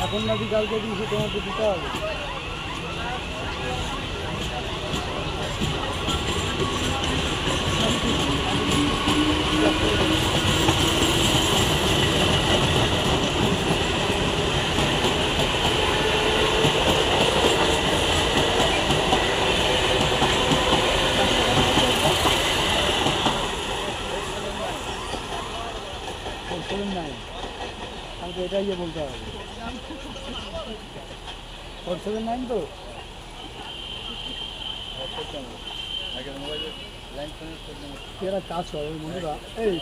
এখন নাকি কালকে দিয়েছে তোমাকে দিতে হবে। নাই আমাকে এটাই বলতে হবে। 479 তো এরা কাজ করে বন্ধুরা। এই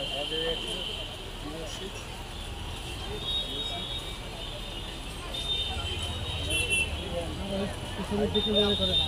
পিছনের দিকে করে না।